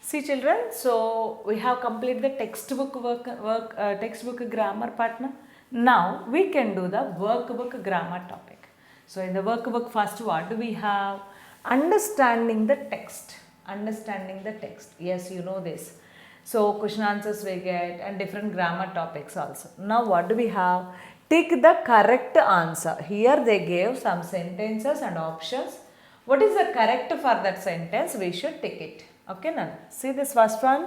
See children, so we have completed the textbook grammar part now. Now we can do the workbook grammar topic. So in the workbook first what do we have? Understanding the text. Understanding the text. Yes, you know this. So question answers we get and different grammar topics also. Now what do we have? Take the correct answer. Here they gave some sentences and options. What is the correct for that sentence? We should take it. Okay, now see this first one.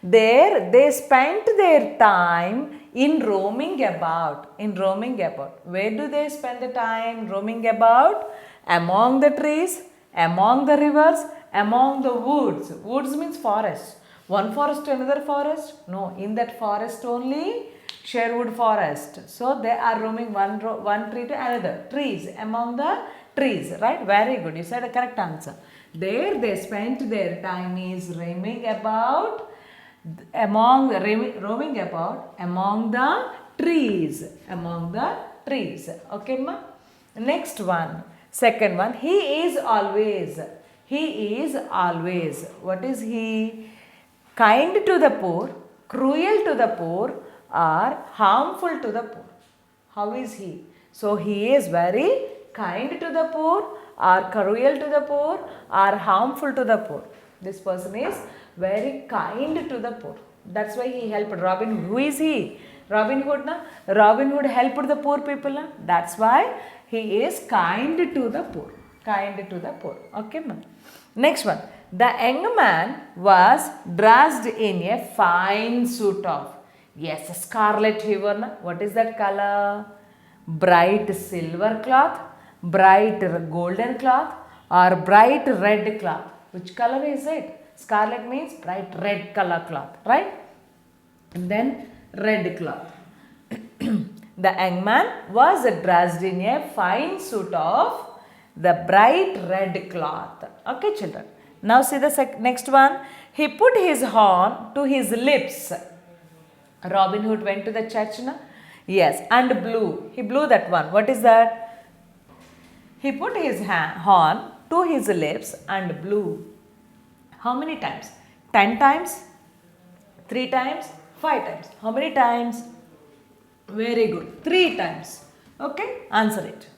There they spent their time in roaming about. In roaming about. Where do they spend the time roaming about? Among the trees, among the rivers, among the woods. Woods means forest. One forest to another forest? No, in that forest only Sherwood forest. So they are roaming one tree to another. Trees, among the trees, right? Very good. You said a correct answer. There they spent their time is roaming about roaming about among the trees. Among the trees. Okay, ma? Next one. Second one. He is always. He is always. What is he? Kind to the poor, cruel to the poor, or harmful to the poor. How is he? So he is very kind to the poor, or cruel to the poor, or harmful to the poor. This person is very kind to the poor. That's why he helped Robin Hood. Who is he? Robin Hood, na? Robin Hood helped the poor people. Na? That's why he is kind to the poor. Kind to the poor. Okay, ma'am. Next one. The young man was dressed in a fine suit of, yes, scarlet fever. Na? What is that color? Bright silver cloth, bright golden cloth, or bright red cloth. Which color is it? Scarlet means bright red color cloth, right? And then red cloth. The young man was dressed in a fine suit of the bright red cloth. Okay, children. Now see the next one. He put his horn to his lips. Robin Hood went to the church, na? Yes, and blew. He blew that one. What is that? He put his horn to his lips and blew. How many times? 10 times? 3 times? 5 times? How many times? Very good. 3 times. Okay? Answer it.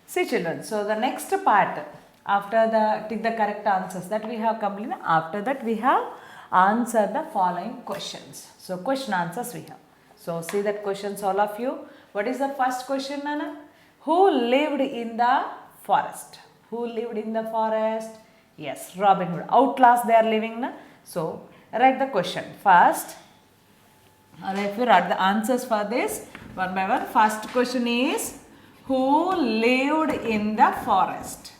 See children, so the next part, after take the correct answers that we have completed, after that we have answered the following questions. So question answers we have. So see that questions all of you. What is the first question, Nana? Who lived in the forest? Who lived in the forest? Yes, Robin Hood. Outlaws they are living, na? So write the question first. If you write the answers for this one by one. First question is, who lived in the forest?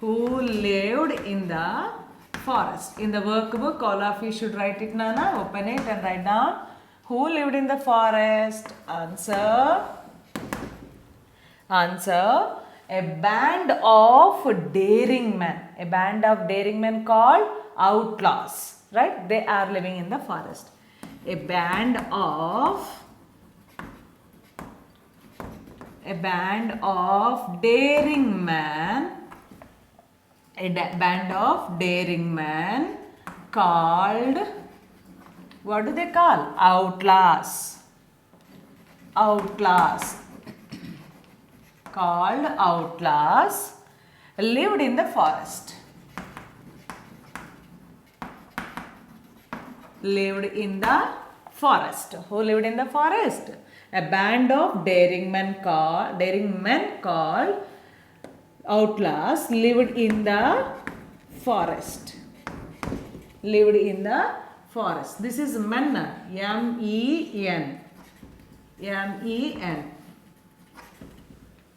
Who lived in the forest? In the workbook, all of you should write it, Nana. Open it and write down. Who lived in the forest? Answer. Answer. A band of daring men. A band of daring men called outlaws. Right? They are living in the forest. A band of daring men. A band of daring men called, what do they call? Outlaws. Outlaws. Called outlaws lived in the forest. Lived in the forest. Who lived in the forest? A band of daring men called outlaws lived in the forest. Lived in the forest. This is men. M-E-N. M-E-N.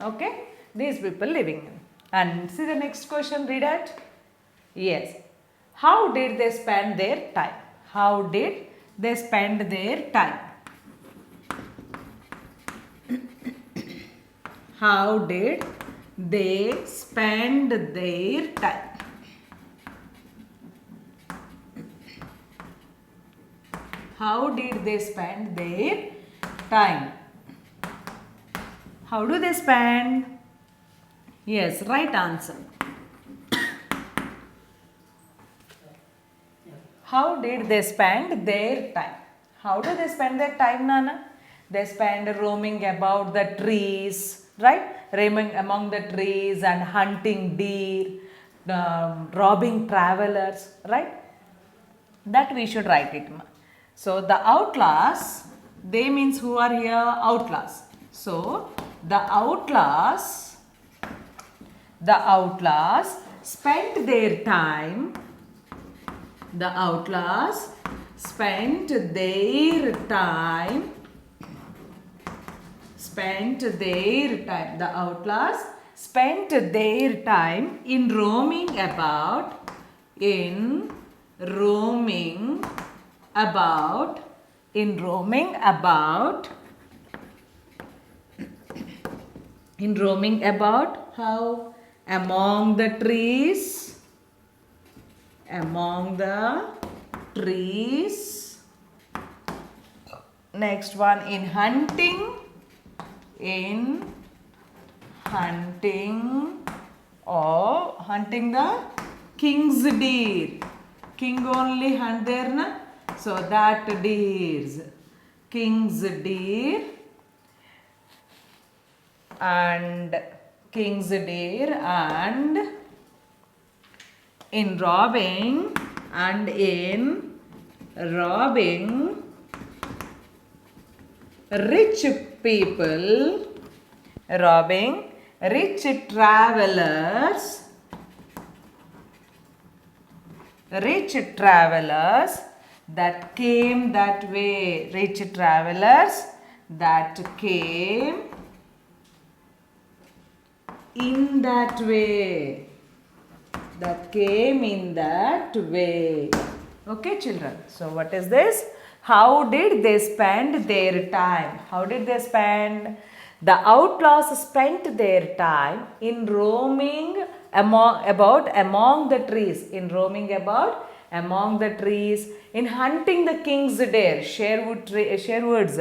Okay. These people living in. And see the next question. Read it. Yes. How did they spend their time? How did they spend their time? How did they spend their time? How did they spend their time? How do they spend? Yes, right answer. How did they spend their time? How do they spend their time, Nana? They spend roaming about the trees, right? Roaming among the trees and hunting deer, robbing travelers, right? That we should write it. So the outlaws, they means who are here? Outlaws. So the outlaws spent their time. The outlaws spent their time. The outlaws spent their time in roaming about. In roaming about how? Among the trees. Next one, in hunting or hunting the king's deer. King only hunt there, na? So that deers. King's deer and in robbing rich people, robbing rich travelers that came that way. Rich travelers that came in that way. Okay, children. So what is this? How did they spend their time? The outlaws spent their time in roaming among the trees. In hunting the king's deer, Sherwoods.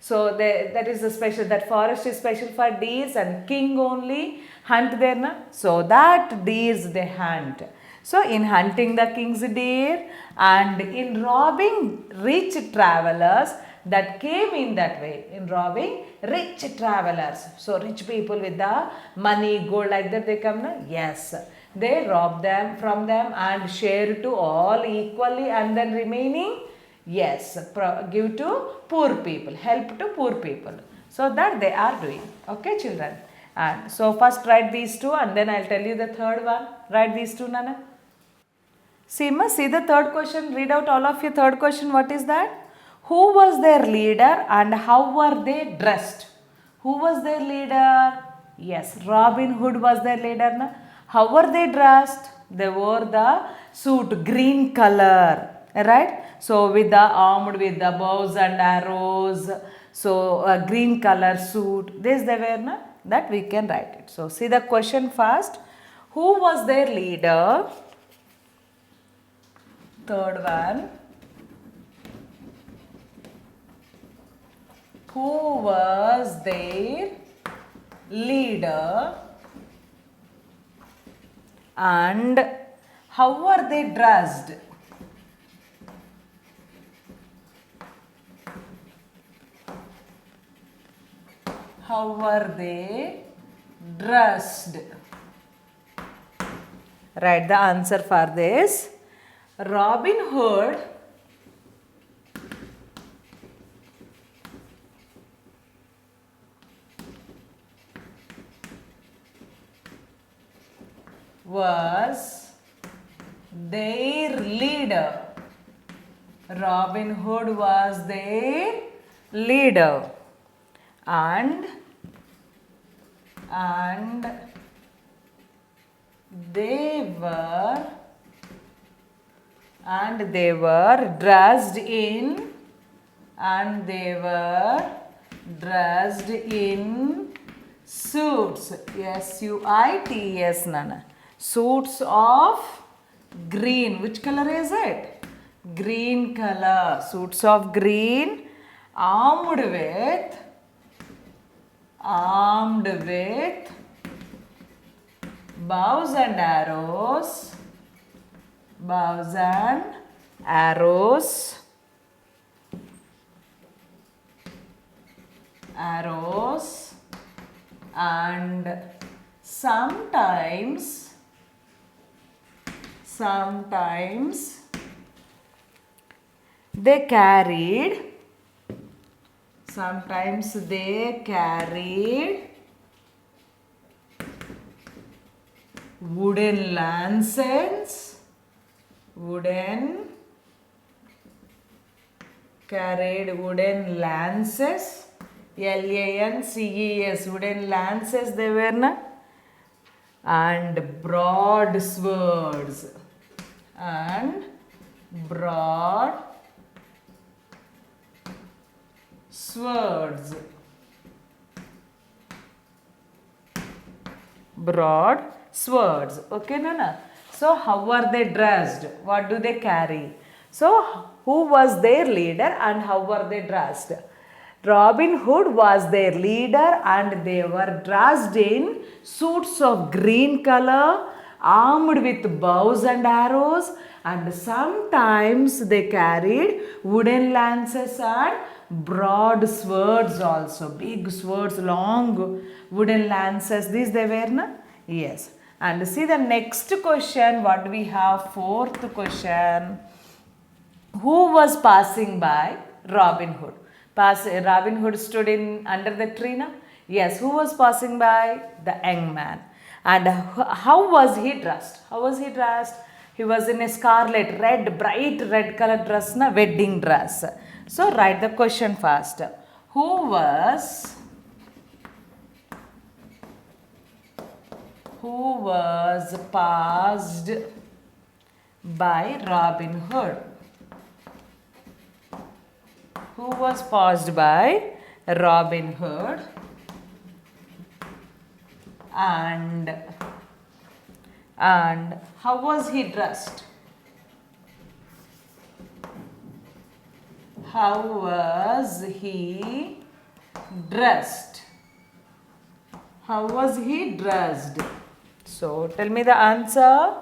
So that is a special. That forest is special for deers, and king only hunt there, na? So that deers they hunt. So in hunting the king's deer and in robbing rich travelers that came in that way. So rich people with the money, gold like that they come, na? Yes. They rob them from them and share to all equally, and then remaining, yes, give to poor people, help to poor people. So that they are doing. Okay, children. And so first write these two and then I'll tell you the third one. Write these two, Nana. See the third question. Read out all of your third question. What is that? Who was their leader and how were they dressed? Who was their leader? Yes, Robin Hood was their leader. Na? How were they dressed? They wore the suit, green color. Right? So armed with the bows and arrows. So a green color suit. This they were, na? That we can write it. So see the question first. Who was their leader? Third one. Who was their leader and how were they dressed? How were they dressed? Write the answer for this. Robin Hood was their leader. Robin Hood was their leader. And they were dressed in suits. S-U-I-T-S, Nana. Suits of green. Which color is it? Green color. Suits of green, armed with bows and arrows. arrows, arrows, and sometimes they carried wooden lances, LANCES, wooden lances they were, na? And broad swords, broad swords. Okay, Nana? So, how are they dressed? What do they carry? So, who was their leader and how were they dressed? Robin Hood was their leader and they were dressed in suits of green color, armed with bows and arrows, and sometimes they carried wooden lances and broad swords also. Big swords, long wooden lances, these they were, na? Yes. And see the next question, what do we have? Fourth question. Who was passing by Robin Hood? Robin Hood stood under the tree, na? Yes, who was passing by? The young man. And how was he dressed? He was in a bright red color dress, na? Wedding dress. So write the question first. Who was passed by Robin Hood? Who was passed by Robin Hood? And how was he dressed? How was he dressed? So tell me the answer.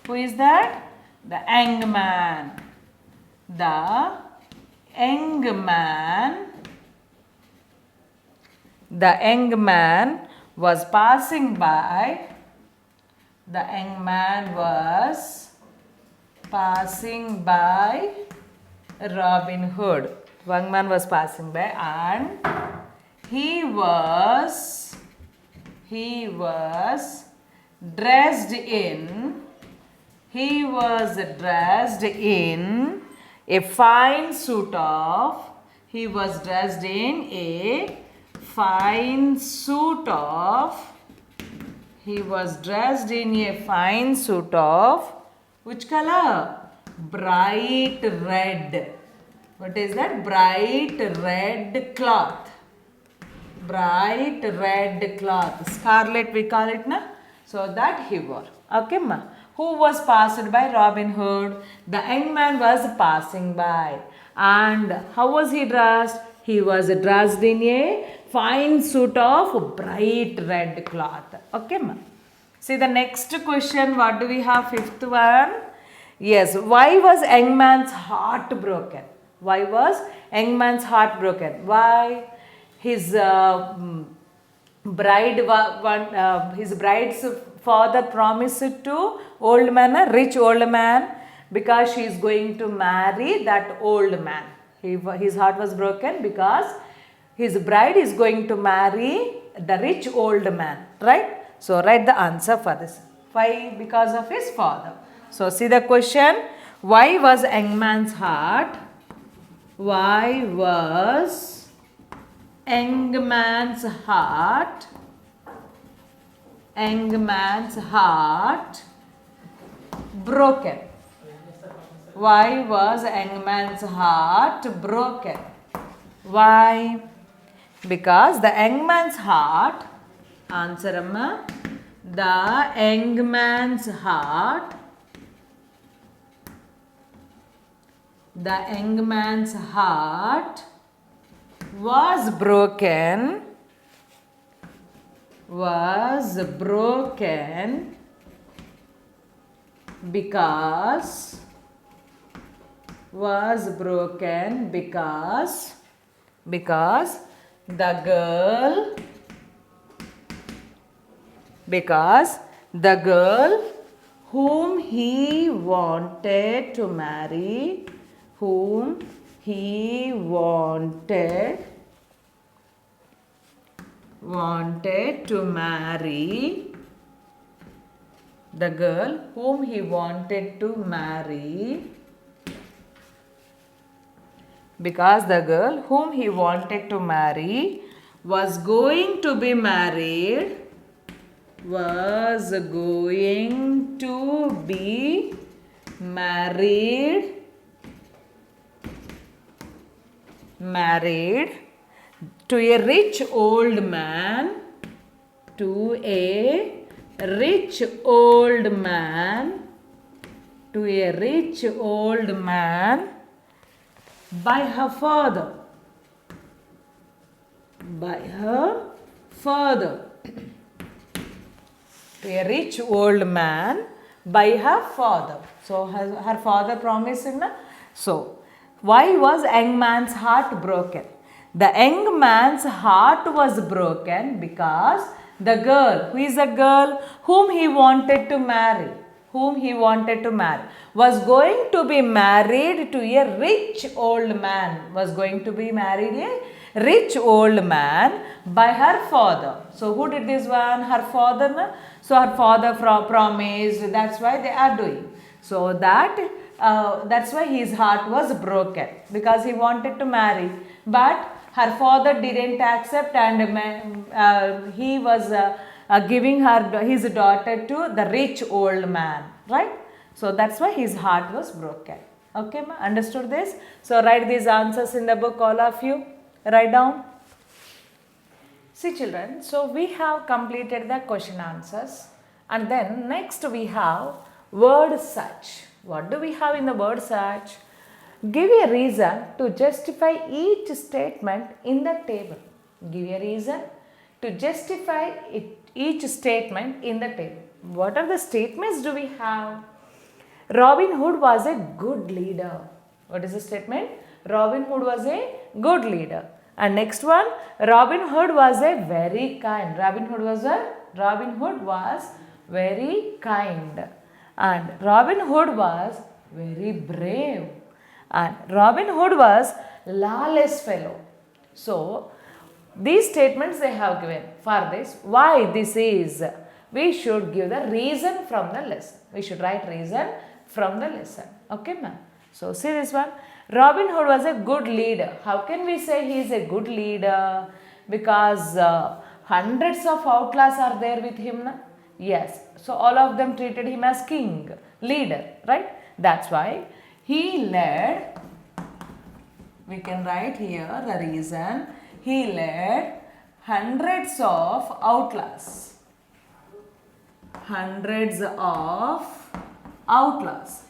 Who is that? The young man. The young man was passing by. The young man was passing by Robin Hood. Young man was passing by and he was dressed in a fine suit of which color? Bright red. What is that? Bright red cloth. Scarlet we call it, na? So that he wore. Okay, ma? Who was passed by Robin Hood? The young man was passing by. And how was he dressed? He was dressed in a fine suit of bright red cloth. Okay, ma? See the next question. What do we have? Fifth one. Yes. Why was young man's heart broken? Why? His bride's father promised to old man, a rich old man, because she is going to marry that old man. His heart was broken because his bride is going to marry the rich old man, right? So write the answer for this. Why? Because of his father. So see the question. Why was young man's heart broken? Why was young man's heart broken? Why? Because the young man's heart, answer amma, the young man's heart was broken because was broken because the girl whom he wanted to marry, the girl whom he wanted to marry, because the girl whom he wanted to marry was going to be married, to a rich old man, by her father. To a rich old man by her father. So her father promised him. So why was young man's heart broken? The young man's heart was broken because the girl, who is a girl whom he wanted to marry, was going to be married to a rich old man, by her father. So who did this one? Her father. Na? So her father promised, that's why they are doing. So that's why his heart was broken, because he wanted to marry. But her father didn't accept, and he was giving his daughter to the rich old man, right? So that's why his heart was broken. Okay, ma? Understood this? So write these answers in the book, all of you. Write down. See children, so we have completed the question answers, and then next we have word search. What do we have in the word search? Give a reason to justify each statement in the table. Give a reason to justify each statement in the table. What are the statements do we have? Robin Hood was a good leader. What is the statement? Robin Hood was a good leader. And next one, Robin Hood was a very kind. Robin Hood was very kind. And Robin Hood was very brave. And Robin Hood was lawless fellow. So these statements they have given. For this, why this is, we should give the reason from the lesson. We should write reason from the lesson. Okay, ma'am. So see this one. Robin Hood was a good leader. How can we say he is a good leader? Because hundreds of outlaws are there with him. Na? Yes. So all of them treated him as king, leader, right? That's why he led, we can write here the reason, he led hundreds of outlaws.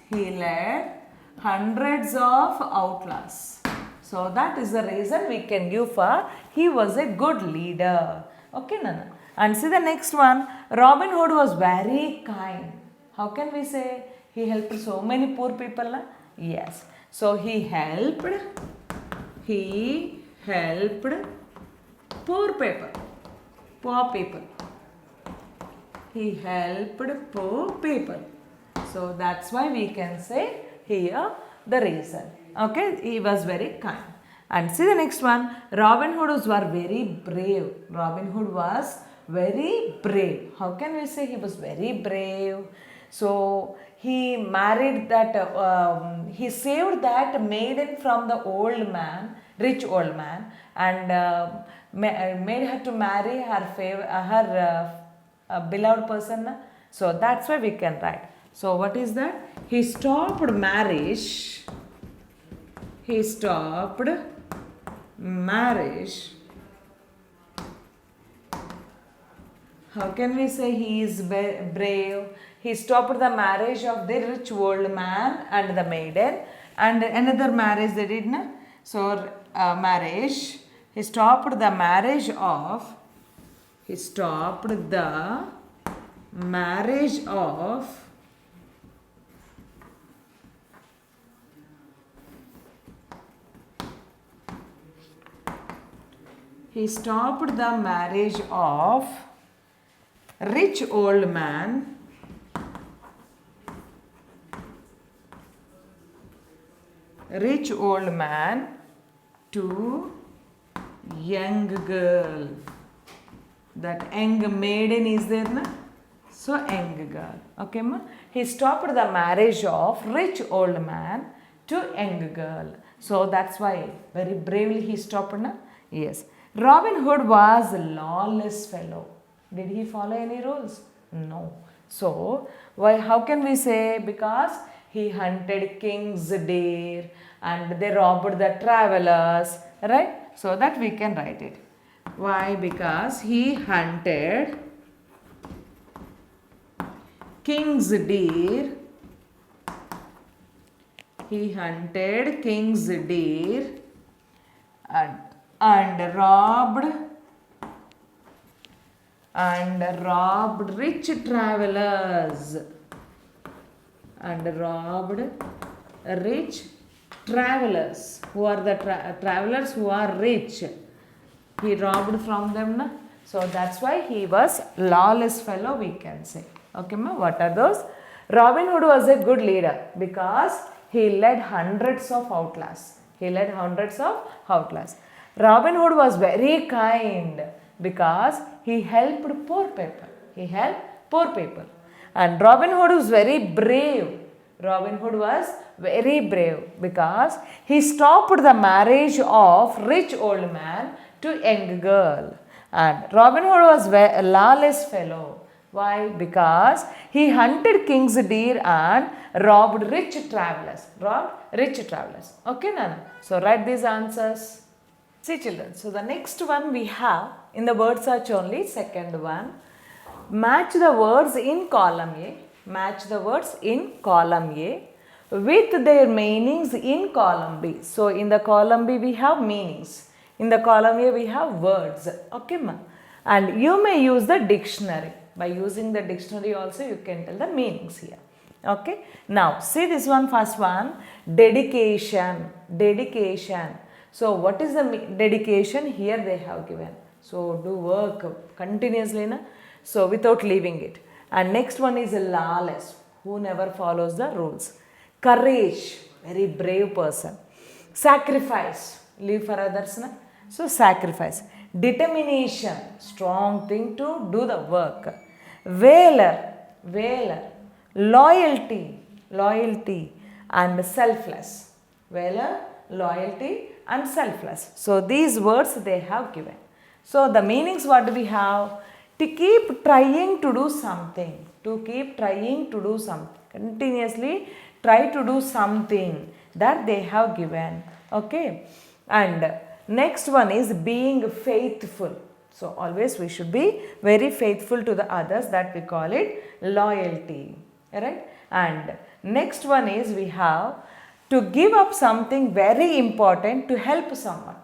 He led hundreds of outlaws. So that is the reason we can give for he was a good leader. Okay, Nana. And see the next one. Robin Hood was very kind. How can we say he helped so many poor people? Na? Yes. So he helped poor people. He helped poor people. So that's why we can say here the reason. Okay, he was very kind. And see the next one. Robin Hood was very brave. Robin Hood was very brave. How can we say he was very brave? So he married that, he saved that maiden from the old man, rich old man, and made her to marry her beloved person. So that's why we can write. So what is that? He stopped marriage. How can we say he is brave? He stopped the marriage of the rich old man and the maiden, and another marriage they did. Na? So marriage. He stopped the marriage of he stopped the marriage of rich old man to young girl. That young maiden is there, na? So young girl. Okay, ma? He stopped the marriage of rich old man to young girl. So that's why very bravely he stopped, na? Yes. Robin Hood was a lawless fellow. Did he follow any rules? No. So why? How can we say? Because he hunted king's deer and they robbed the travelers, right? So that we can write it. Why? Because he hunted king's deer. He hunted king's deer and robbed rich travelers. Who are the travelers who are rich. He robbed from them, na? So that's why he was lawless fellow, we can say. Okay, ma? What are those? Robin Hood was a good leader because he led hundreds of outlaws. Robin Hood was very kind because he helped poor people. And Robin Hood was very brave. Because he stopped the marriage of rich old man to young girl. And Robin Hood was a lawless fellow. Why? Because he hunted king's deer and robbed rich travelers. Okay, Nana? So write these answers. See, children. So the next one we have in the word search only, second one. Match the words in column A. With their meanings in column B. So in the column B we have meanings. In the column A we have words. Okay, ma? And you may use the dictionary. By using the dictionary also you can tell the meanings here. Okay. Now see this one, first one. Dedication. So what is the dedication? Here they have given. So do work continuously, na? So without leaving it. And next one is lawless, who never follows the rules. Courage, very brave person. Sacrifice, live for others, na? So sacrifice. Determination, strong thing to do the work. Valor. Loyalty and selfless. Valor, loyalty and selfless. So these words they have given. So the meanings, what do we have? To keep trying to do something. Continuously try to do something, that they have given. Okay. And next one is being faithful. So always we should be very faithful to the others, that we call it loyalty. Right? And next one is we have to give up something very important to help someone.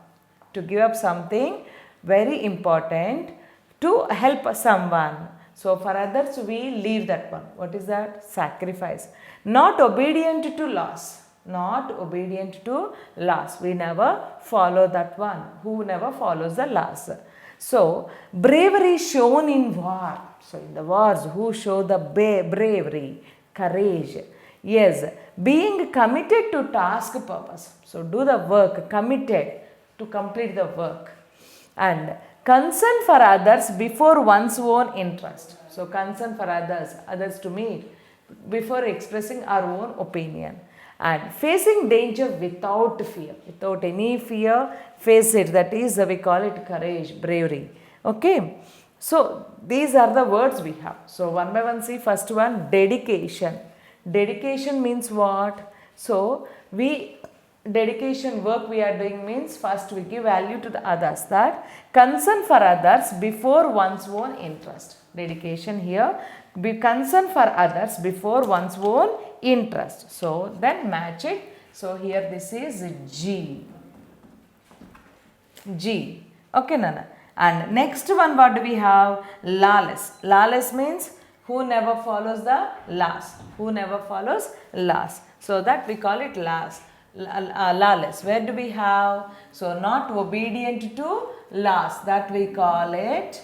To give up something very important to help someone. So for others we leave that one. What is that? Sacrifice. Not obedient to laws. We never follow that one. Who never follows the laws. So bravery shown in war. So in the wars, who show the bravery, courage. Yes, being committed to task purpose. So do the work, committed to complete the work. And concern for others before one's own interest. So concern for others to meet before expressing our own opinion. And facing danger without fear. Without any fear, face it. That is, we call it courage, bravery. Okay. So these are the words we have. So one by one see. First one, dedication. Dedication means what? So dedication work we are doing means first we give value to the others, that concern for others before one's own interest. Dedication here, be concern for others before one's own interest. So then match it. So here this is G. Okay, Nana. And next one, what do we have? Lawless. Lawless means who never follows the laws. So that we call it lawless. Where do we have? So not obedient to last, that we call it,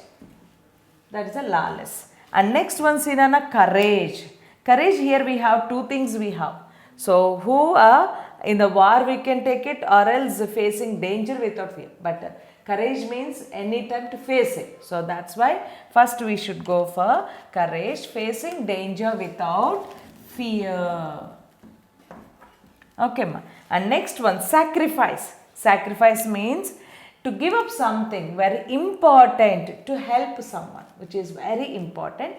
that is a lawless. And next one, see Nana, courage. Courage, here we have two things we have. So who are in the war we can take it, or else facing danger without fear. But courage means any time to face it. So that's why first we should go for courage, facing danger without fear. Okay, ma. And next one, sacrifice. Sacrifice means to give up something very important to help someone, which is very important.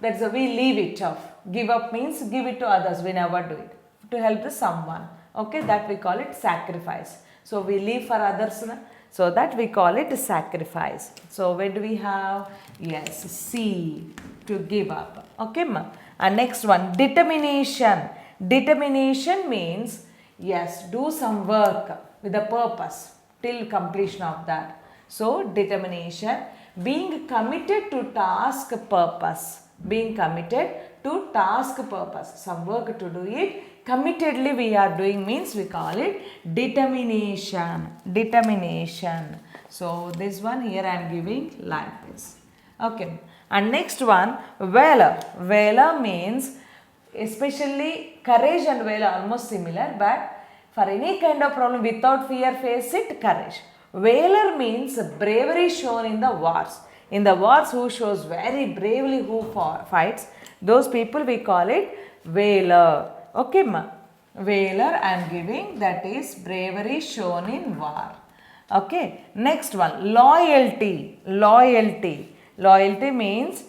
That's why we leave it off. Give up means give it to others. We never do it. To help the someone. Okay, that we call it sacrifice. So we leave for others. So that we call it sacrifice. So where do we have? Yes, C, to give up. Okay, ma. And next one, determination. Determination means, yes, do some work with a purpose till completion of that. So determination, being committed to task purpose. Being committed to task purpose. Some work to do it. Committedly we are doing means we call it determination. Determination. So this one here I am giving like this. Okay. And next one, valor. Valor means, especially courage and valor almost similar, but for any kind of problem without fear face it, courage. Valor means bravery shown in the wars. In the wars, who shows very bravely, who fights, those people we call it valor. Okay, ma. Valor I am giving, that is bravery shown in war. Okay. Next one, loyalty. Loyalty. Loyalty means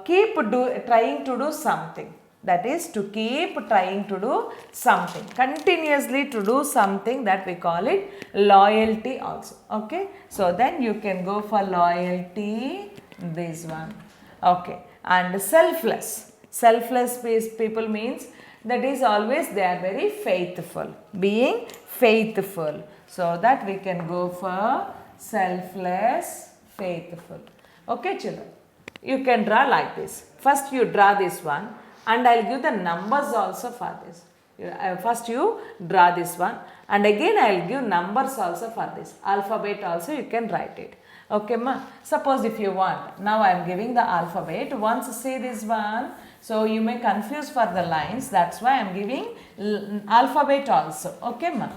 keep trying to do something. That is to keep trying to do something. Continuously to do something, that we call it loyalty also. Okay. So then you can go for loyalty, this one. Okay. And selfless. Selfless people means that is always they are very faithful. Being faithful. So that we can go for selfless, faithful. Okay, children. You can draw like this. First you draw this one, and I will give the numbers also for this. First you draw this one, and again I will give numbers also for this. Alphabet also you can write it. Okay, ma. Suppose if you want, now I am giving the alphabet. Once see this one, so you may confuse for the lines. That's why I am giving alphabet also. Okay, ma.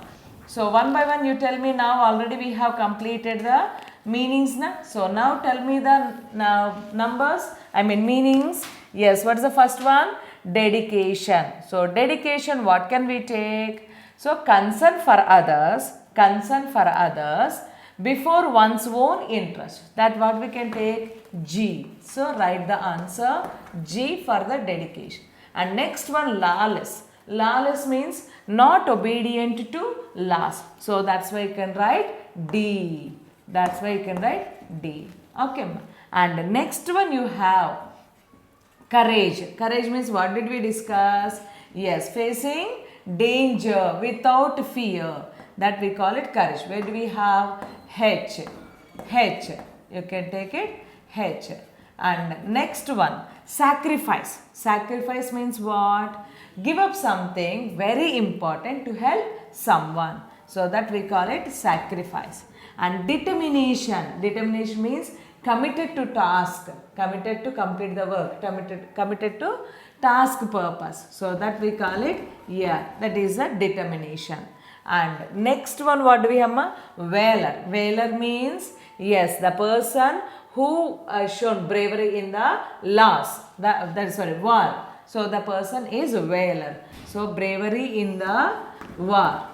So one by one you tell me. Now already we have completed the meanings. So now tell me the numbers, meanings. Yes, what is the first one? Dedication. So dedication, what can we take? So concern for others, before one's own interest. That what we can take? G. So write the answer G for the dedication. And next one, lawless. Lawless means not obedient to laws. So that's why you can write D. That's why you can write D. Okay. And next one you have courage. Courage means what did we discuss? Yes, facing danger without fear. That we call it courage. Where do we have? H. H. You can take it H. And next one, sacrifice. Sacrifice means what? Give up something very important to help someone. So that we call it sacrifice. And determination. Determination means committed to task, committed to complete the work, committed to task purpose. So that we call it, that is a determination. And next one, what do we have? Valor. Valor means, yes, the person who shown bravery in the laws, war. So the person is valor. So bravery in the war.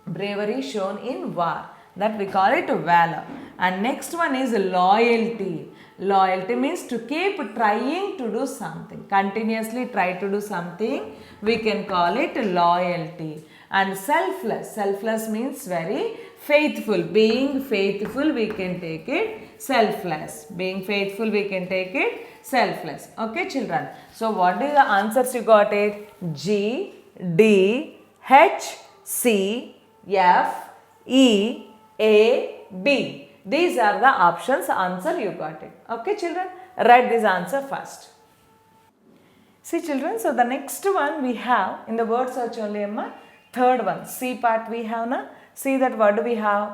Bravery shown in war. That we call it valor. And next one is loyalty. Loyalty means to keep trying to do something. Continuously try to do something. We can call it loyalty. And selfless. Selfless means very faithful. Being faithful, we can take it selfless. Being faithful, we can take it selfless. Okay, children. So what are the answers you got it? G, D, H, C, F, E, A, B. These are the options. Answer you got it. Okay, children. Write this answer first. See, children. So the next one we have in the word search only, Amma. Third one, C part we have na. See that what do we have?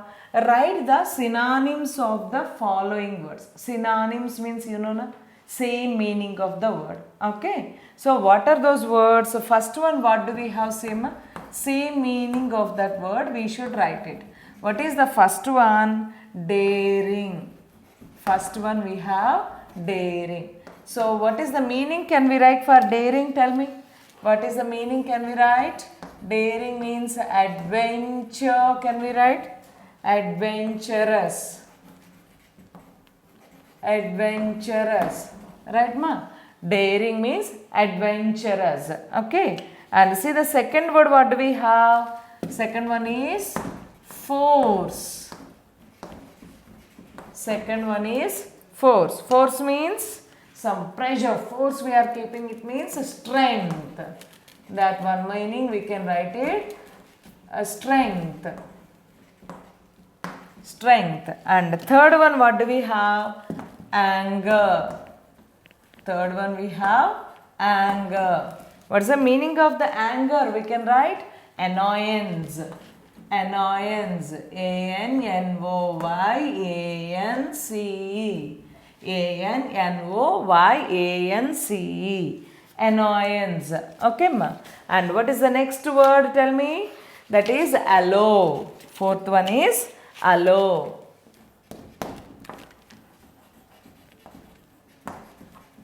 Write the synonyms of the following words. Synonyms means you know na, same meaning of the word. Okay. So what are those words? So first one, what do we have? Same meaning of that word. We should write it. What is the first one? Daring. First one we have daring. So what is the meaning can we write for daring? Tell me. What is the meaning can we write? Daring means adventure. Can we write? Adventurous. Adventurous. Right ma? Daring means adventurous. Okay. And see the second word what do we have? Second one is force. Second one is force. Force means some pressure. Force we are keeping, it means strength. That one meaning we can write it strength. Strength. And third one what do we have? Anger. Third one we have anger. What is the meaning of the anger? We can write annoyance. Annoyance. A-N-N-O-Y-A-N-C-E. A-N-N-O-Y-A-N-C-E. Annoyance. Okay ma. And what is the next word? Tell me. That is allow. Fourth one is allow.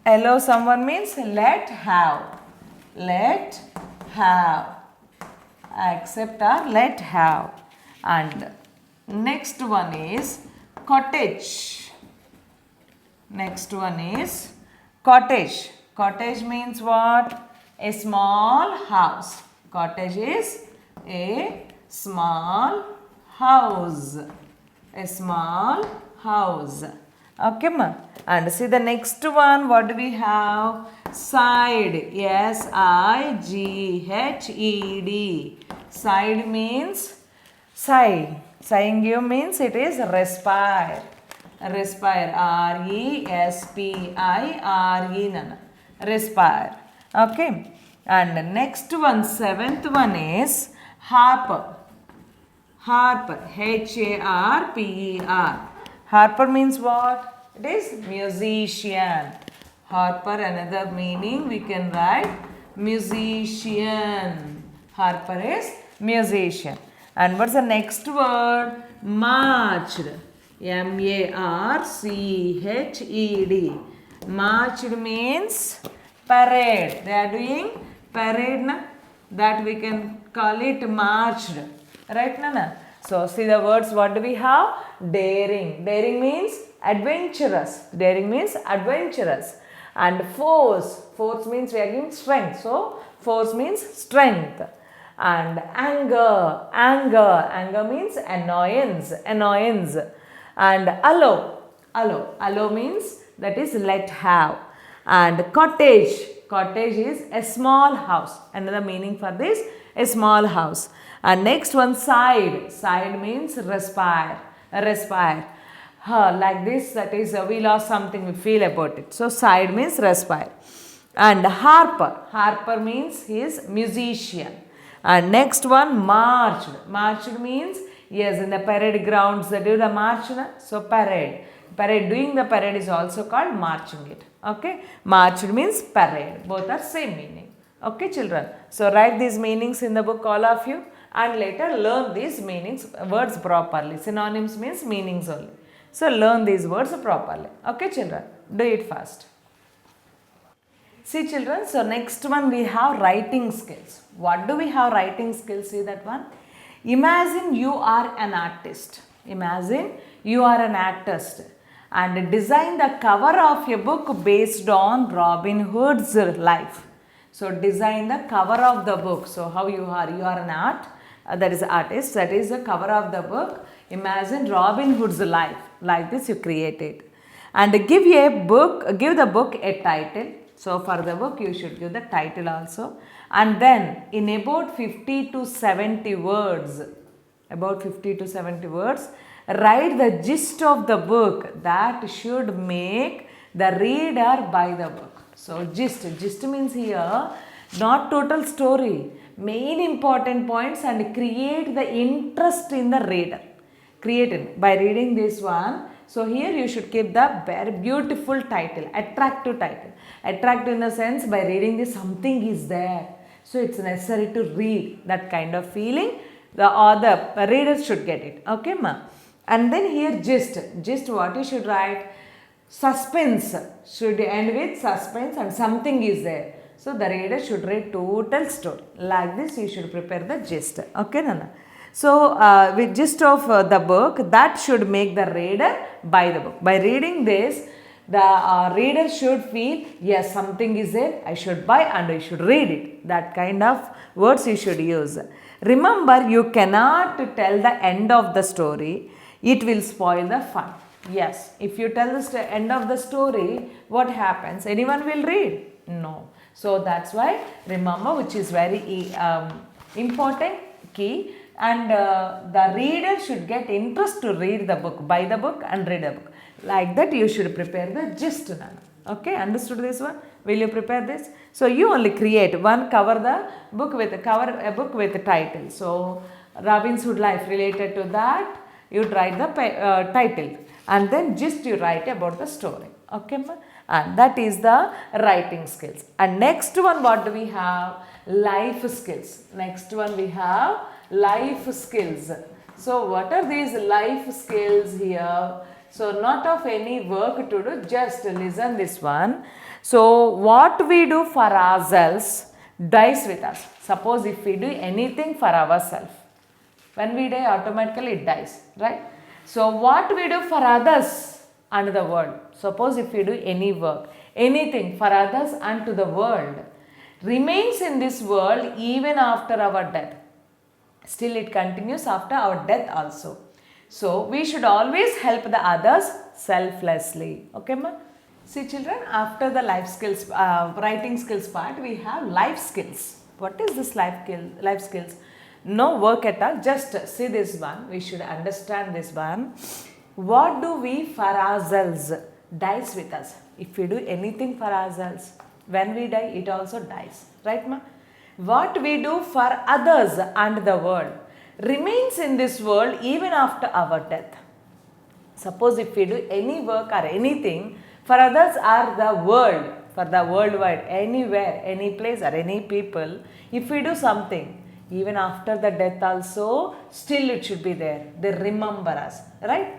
Allow someone means let have. Let have. Accept or let have. And next one is cottage. Next one is cottage. Cottage means what? A small house. Cottage is a small house. A small house. Okay ma. And see the next one what do we have? Side. S-I-G-H-E-D. Side means sigh. Sighing you means it is respire. Respire. R-E-S-P-I-R-E. Nana. Respire. Okay. And next one, seventh one is harper. Harper. H-A-R-P-E-R. Harper means what? It is musician. Harper, another meaning we can write musician. Harper is musician. And what's the next word? Marched. M-A-R-C-H-E-D. Marched means parade. They are doing parade na? That we can call it marched. Right Nana? So see the words what do we have? Daring. Daring means adventurous. Daring means adventurous. And force. Force means we are giving strength. So force means strength. And anger. Anger. Anger means annoyance. Annoyance. And allow. Allow. Allow means that is let have. And cottage. Cottage is a small house. Another meaning for this, a small house. And next one, side. Side means respire. Respire. Like this, that is we lost something, we feel about it. So side means respire. And harper. Harper means he is musician. And next one, marched. Marched means, yes, in the parade grounds they do the march. So parade. Parade, doing the parade is also called marching it. Okay. Marched means parade. Both are same meaning. Okay children. So write these meanings in the book all of you. And later learn these meanings, words properly. Synonyms means meanings only. So learn these words properly. Okay children, do it fast. See children, so next one we have writing skills. What do we have writing skills? See that one. Imagine you are an artist. Imagine you are an artist and design the cover of a book based on Robin Hood's life. So design the cover of the book. So how you are an that is artist, that is the cover of the book. Imagine Robin Hood's life. Like this you create it. And give the book a title. So for the book you should give the title also. And then in about 50 to 70 words, write the gist of the book that should make the reader buy the book. So gist means here not total story, main important points and create the interest in the reader. Create it by reading this one. So here you should keep the very beautiful title, attractive title. Attractive in the sense by reading this something is there. So it's necessary to read, that kind of feeling the author, readers should get it. Okay, ma? And then here gist what you should write? Suspense should end with suspense and something is there. So the reader should read total story. Like this you should prepare the gist. Okay, Nana? So with gist of the book, that should make the reader buy the book. By reading this, the reader should feel, yes, something is there, I should buy and I should read it. That kind of words you should use. Remember, you cannot tell the end of the story. It will spoil the fun. Yes, if you tell the end of the story, what happens? Anyone will read? No. So that's why remember, which is very important key, and the reader should get interest to read the book, buy the book and read the book. Like that you should prepare the gist. Okay, understood this one? Will you prepare this? So you only create one, cover the book with a book with a title. So Robin's Hood life related to that, you write the title and then gist you write about the story. Okay, ma? And that is the writing skills. And next one, what do we have? Life skills. Next one we have life skills. So what are these life skills here? So not of any work to do, just listen this one. So what we do for ourselves dies with us. Suppose if we do anything for ourselves, when we die automatically it dies, right? So what we do for others and the world. Suppose if we do any work, anything for others and to the world, remains in this world even after our death. Still it continues after our death also. So we should always help the others selflessly. Okay, ma? See children, after the life skills, writing skills part, we have life skills. What is this life skills? No work at all, just see this one. We should understand this one. What do we for ourselves dies with us. If we do anything for ourselves, when we die, it also dies. Right, ma? What we do for others and the world remains in this world even after our death. Suppose if we do any work or anything for others or the world, for the worldwide, anywhere, any place or any people, if we do something, even after the death also, still it should be there. They remember us, right?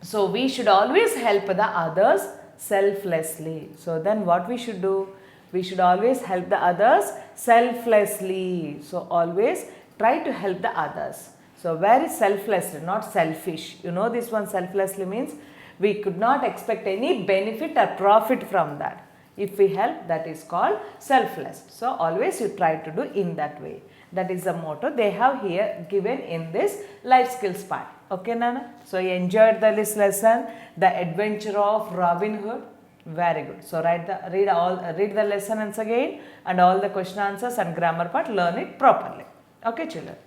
So we should always help the others selflessly. So then what we should do? We should always help the others selflessly. So always try to help the others. So very selflessly, not selfish. You know this one, selflessly means we could not expect any benefit or profit from that. If we help, that is called selfless. So always you try to do in that way. That is the motto they have here given in this life skills part. Okay, Nana? So you enjoyed this lesson, the adventure of Robin Hood. Very good. So read the lesson once again, and all the question answers and grammar part, learn it properly. Okay, children.